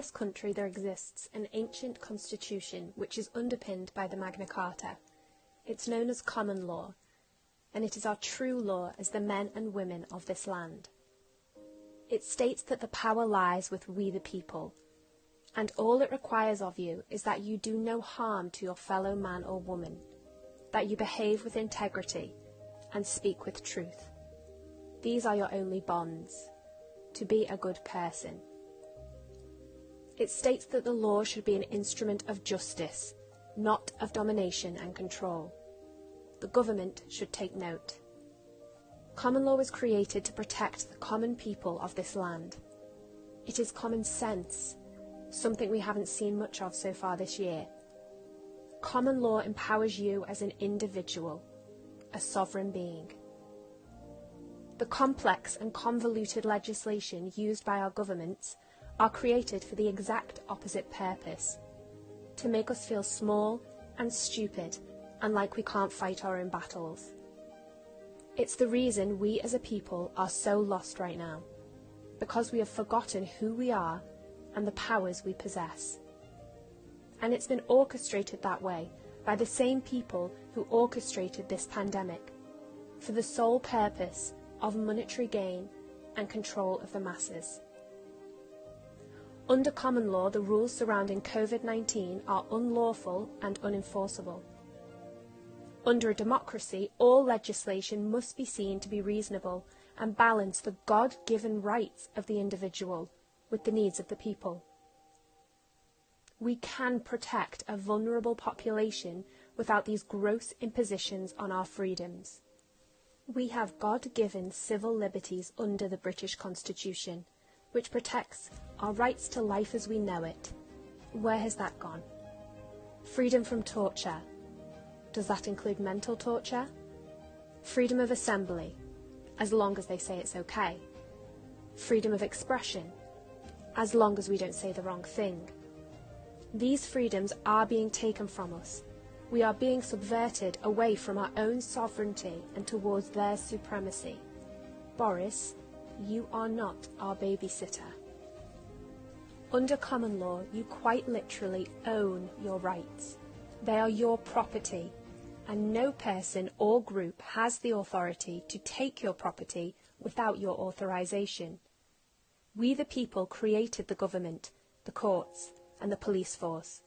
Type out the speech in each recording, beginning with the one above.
this country there exists an ancient constitution which is underpinned by the Magna Carta. It's known as common law, and it is our true law as the men and women of this land. It states that the power lies with we the people, and all it requires of you is that you do no harm to your fellow man or woman, that you behave with integrity and speak with truth. These are your only bonds, to be a good person. It states that the law should be an instrument of justice, not of domination and control. The government should take note. Common law was created to protect the common people of this land. It is common sense, something we haven't seen much of so far this year. Common law empowers you as an individual, a sovereign being. The complex and convoluted legislation used by our governments are created for the exact opposite purpose, to make us feel small and stupid and like we can't fight our own battles. It's the reason we as a people are so lost right now, because we have forgotten who we are and the powers we possess. And it's been orchestrated that way by the same people who orchestrated this pandemic, for the sole purpose of monetary gain and control of the masses. Under common law, the rules surrounding COVID-19 are unlawful and unenforceable. Under a democracy, all legislation must be seen to be reasonable and balance the God-given rights of the individual with the needs of the people. We can protect a vulnerable population without these gross impositions on our freedoms. We have God-given civil liberties under the British Constitution, which protects our rights to life as we know it. Where has that gone? Freedom from torture. Does that include mental torture? Freedom of assembly, as long as they say it's okay. Freedom of expression, as long as we don't say the wrong thing. These freedoms are being taken from us. We are being subverted away from our own sovereignty and towards their supremacy. Boris, you are not our babysitter. Under common law, you quite literally own your rights. They are your property, and no person or group has the authority to take your property without your authorization. We the people created the government, the courts, and the police force.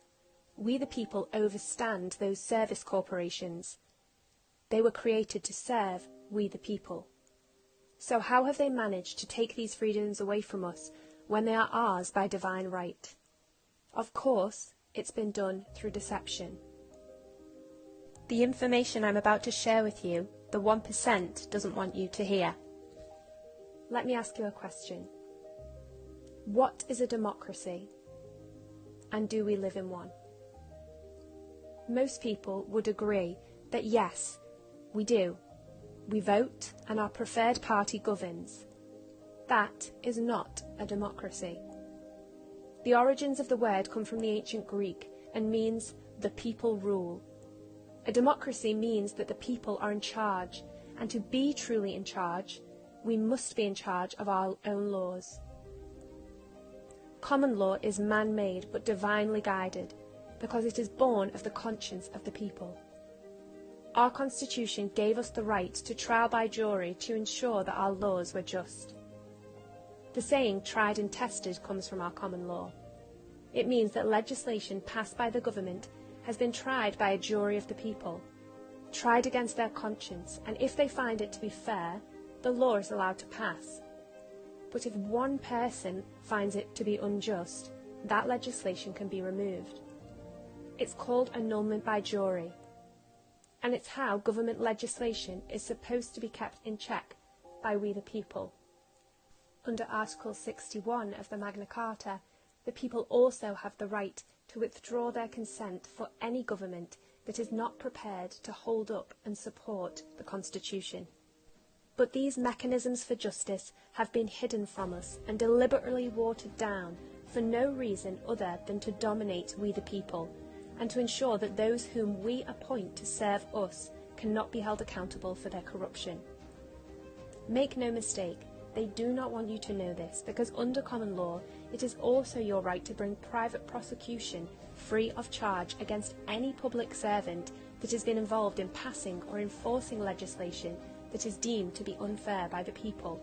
We the people overstand those service corporations. They were created to serve we the people. So how have they managed to take these freedoms away from us when they are ours by divine right? Of course, it's been done through deception. The information I'm about to share with you, the 1% doesn't want you to hear. Let me ask you a question. What is a democracy? And do we live in one? Most people would agree that yes, we do. We vote and our preferred party governs. That is not a democracy. The origins of the word come from the ancient Greek and means the people rule. A democracy means that the people are in charge, and to be truly in charge, we must be in charge of our own laws. Common law is man-made but divinely guided, because it is born of the conscience of the people. Our Constitution gave us the right to trial by jury to ensure that our laws were just. The saying tried and tested comes from our common law. It means that legislation passed by the government has been tried by a jury of the people, tried against their conscience, and if they find it to be fair, the law is allowed to pass. But if one person finds it to be unjust, that legislation can be removed. It's called annulment by jury, and it's how government legislation is supposed to be kept in check by we the people. Under Article 61 of the Magna Carta, the people also have the right to withdraw their consent for any government that is not prepared to hold up and support the Constitution. But these mechanisms for justice have been hidden from us and deliberately watered down for no reason other than to dominate we the people, and to ensure that those whom we appoint to serve us cannot be held accountable for their corruption. Make no mistake, they do not want you to know this, because under common law it is also your right to bring private prosecution free of charge against any public servant that has been involved in passing or enforcing legislation that is deemed to be unfair by the people.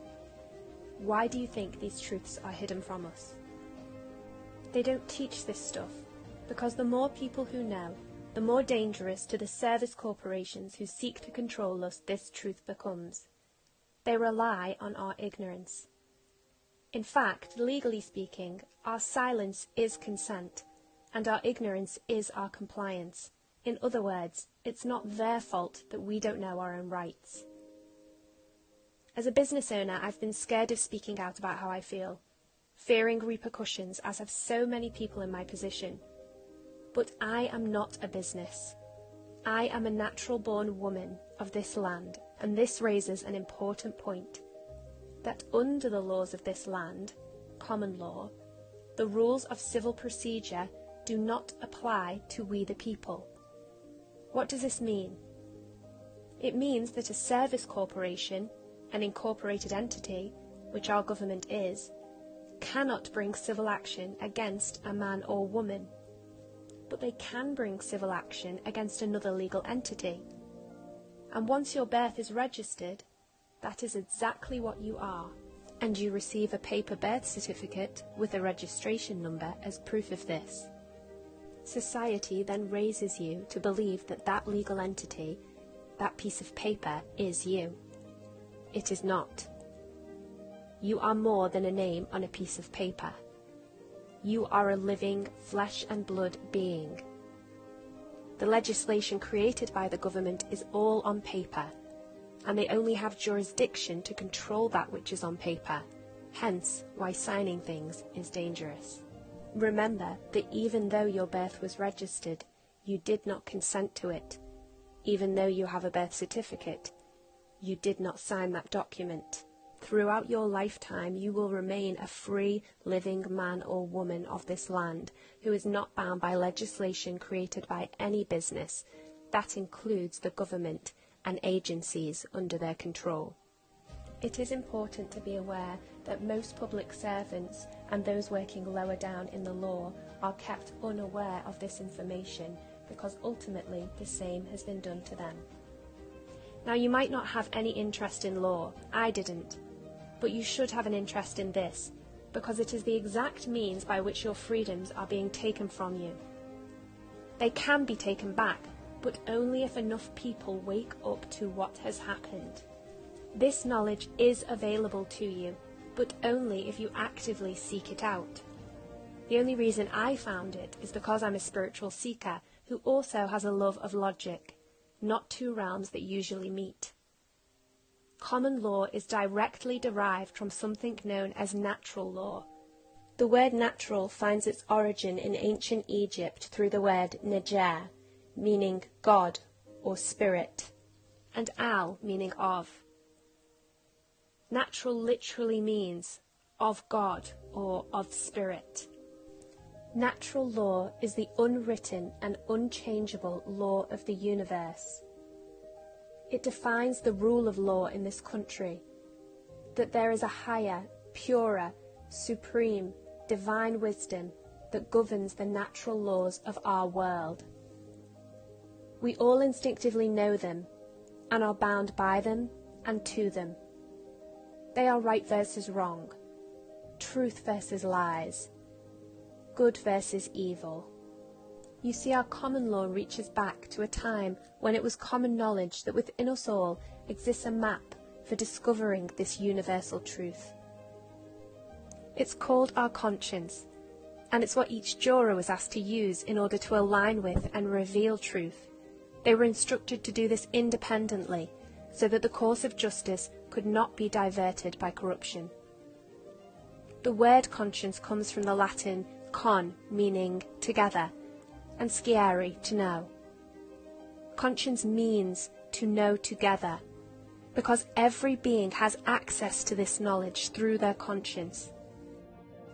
Why do you think these truths are hidden from us? They don't teach this stuff, because the more people who know, the more dangerous to the service corporations who seek to control us this truth becomes. They rely on our ignorance. In fact, legally speaking, our silence is consent, and our ignorance is our compliance. In other words, it's not their fault that we don't know our own rights. As a business owner, I've been scared of speaking out about how I feel, fearing repercussions, as have so many people in my position. But I am not a business. I am a natural-born woman of this land, and this raises an important point, that under the laws of this land, common law, the rules of civil procedure do not apply to we the people. What does this mean? It means that a service corporation, an incorporated entity, which our government is, cannot bring civil action against a man or woman, but they can bring civil action against another legal entity. And once your birth is registered, that is exactly what you are, and you receive a paper birth certificate with a registration number as proof of this. Society then raises you to believe that that legal entity, that piece of paper, is you. It is not. You are more than a name on a piece of paper. You are a living, flesh and blood being. The legislation created by the government is all on paper, and they only have jurisdiction to control that which is on paper, hence why signing things is dangerous. Remember that even though your birth was registered, you did not consent to it. Even though you have a birth certificate, you did not sign that document. Throughout your lifetime, you will remain a free, living man or woman of this land who is not bound by legislation created by any business. That includes the government and agencies under their control. It is important to be aware that most public servants and those working lower down in the law are kept unaware of this information because ultimately the same has been done to them. Now, you might not have any interest in law. I didn't. But you should have an interest in this, because it is the exact means by which your freedoms are being taken from you. They can be taken back, but only if enough people wake up to what has happened. This knowledge is available to you, but only if you actively seek it out. The only reason I found it is because I'm a spiritual seeker who also has a love of logic, not two realms that usually meet. Common law is directly derived from something known as natural law. The word natural finds its origin in ancient Egypt through the word nejer, meaning God or spirit, and al, meaning of. Natural literally means of God or of spirit. Natural law is the unwritten and unchangeable law of the universe. It defines the rule of law in this country, that there is a higher, purer, supreme, divine wisdom that governs the natural laws of our world. We all instinctively know them and are bound by them and to them. They are right versus wrong, truth versus lies, good versus evil. You see, our common law reaches back to a time when it was common knowledge that within us all exists a map for discovering this universal truth. It's called our conscience, and it's what each juror was asked to use in order to align with and reveal truth. They were instructed to do this independently, so that the course of justice could not be diverted by corruption. The word conscience comes from the Latin con, meaning together, and sciere, to know. Conscience means to know together, because every being has access to this knowledge through their conscience.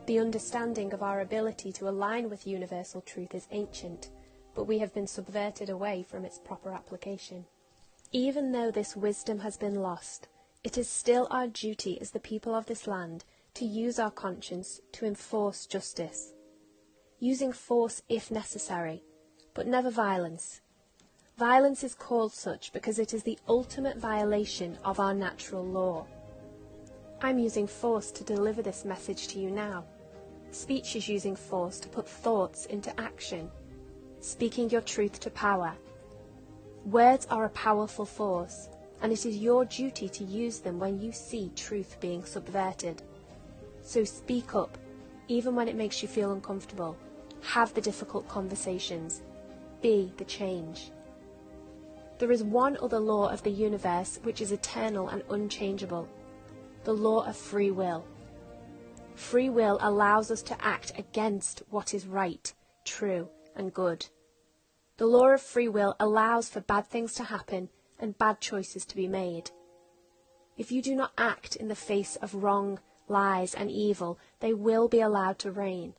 The understanding of our ability to align with universal truth is ancient, but we have been subverted away from its proper application. Even though this wisdom has been lost, it is still our duty as the people of this land to use our conscience to enforce justice, using force if necessary, but never violence. Violence is called such because it is the ultimate violation of our natural law. I'm using force to deliver this message to you now. Speech is using force to put thoughts into action, speaking your truth to power. Words are a powerful force, and it is your duty to use them when you see truth being subverted. So speak up, even when it makes you feel uncomfortable. Have the difficult conversations. Be the change. There is one other law of the universe which is eternal and unchangeable, the law of free will. Free will allows us to act against what is right, true, and good. The law of free will allows for bad things to happen and bad choices to be made. If you do not act in the face of wrong, lies, and evil, they will be allowed to reign.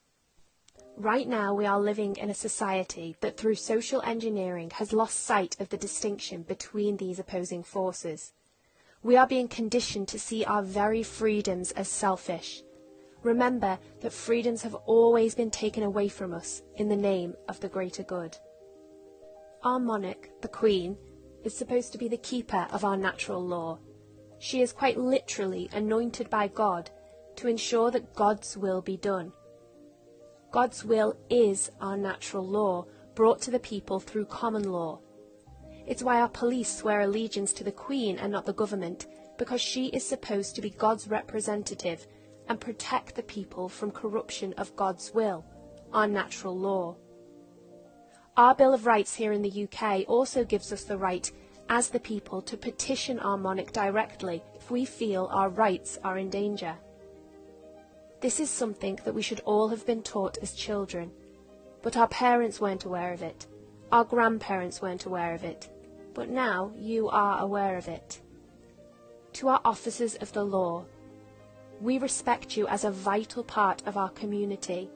Right now we are living in a society that through social engineering has lost sight of the distinction between these opposing forces. We are being conditioned to see our very freedoms as selfish. Remember that freedoms have always been taken away from us in the name of the greater good. Our monarch, the Queen, is supposed to be the keeper of our natural law. She is quite literally anointed by God to ensure that God's will be done. God's will is our natural law, brought to the people through common law. It's why our police swear allegiance to the Queen and not the government, because she is supposed to be God's representative and protect the people from corruption of God's will, our natural law. Our Bill of Rights here in the UK also gives us the right, as the people, to petition our monarch directly if we feel our rights are in danger. This is something that we should all have been taught as children, but our parents weren't aware of it. Our grandparents weren't aware of it, but now you are aware of it. To our officers of the law, we respect you as a vital part of our community,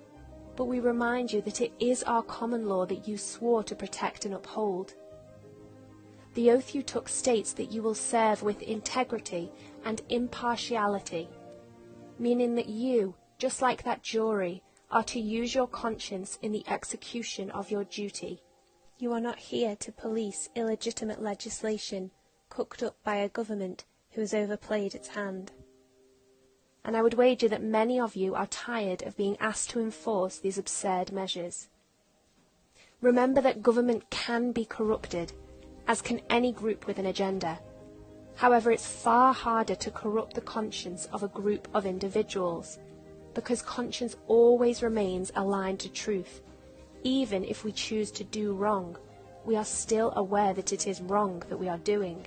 but we remind you that it is our common law that you swore to protect and uphold. The oath you took states that you will serve with integrity and impartiality, meaning that you, just like that jury, are to use your conscience in the execution of your duty. You are not here to police illegitimate legislation cooked up by a government who has overplayed its hand. And I would wager that many of you are tired of being asked to enforce these absurd measures. Remember that government can be corrupted, as can any group with an agenda. However, it's far harder to corrupt the conscience of a group of individuals, because conscience always remains aligned to truth. Even if we choose to do wrong, we are still aware that it is wrong that we are doing.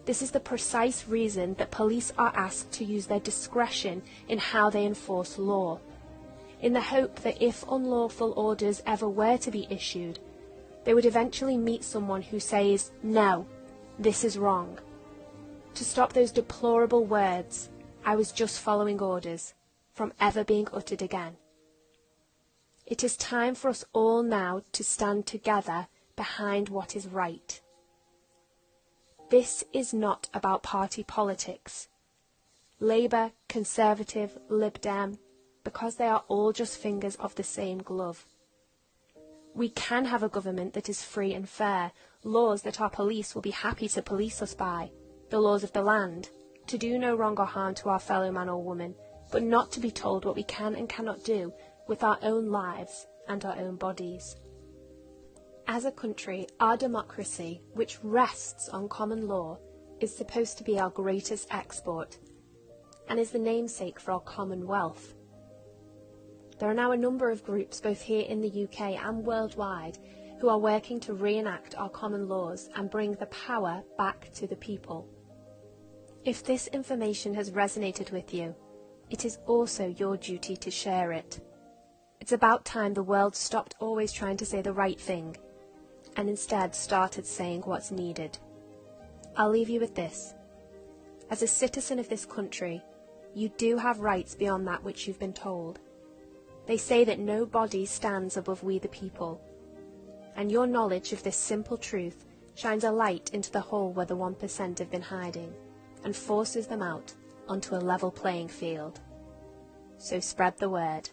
This is the precise reason that police are asked to use their discretion in how they enforce law, in the hope that if unlawful orders ever were to be issued, they would eventually meet someone who says, "No, this is wrong," to stop those deplorable words, "I was just following orders," from ever being uttered again. It is time for us all now to stand together behind what is right. This is not about party politics. Labour, Conservative, Lib Dem, because they are all just fingers of the same glove. We can have a government that is free and fair, laws that our police will be happy to police us by, the laws of the land, to do no wrong or harm to our fellow man or woman, but not to be told what we can and cannot do with our own lives and our own bodies. As a country, our democracy, which rests on common law, is supposed to be our greatest export, and is the namesake for our common wealth. There are now a number of groups, both here in the UK and worldwide, who are working to reenact our common laws and bring the power back to the people. If this information has resonated with you, it is also your duty to share it. It's about time the world stopped always trying to say the right thing, and instead started saying what's needed. I'll leave you with this. As a citizen of this country, you do have rights beyond that which you've been told. They say that no body stands above we the people, and your knowledge of this simple truth shines a light into the hole where the 1% have been hiding, and forces them out onto a level playing field. So spread the word.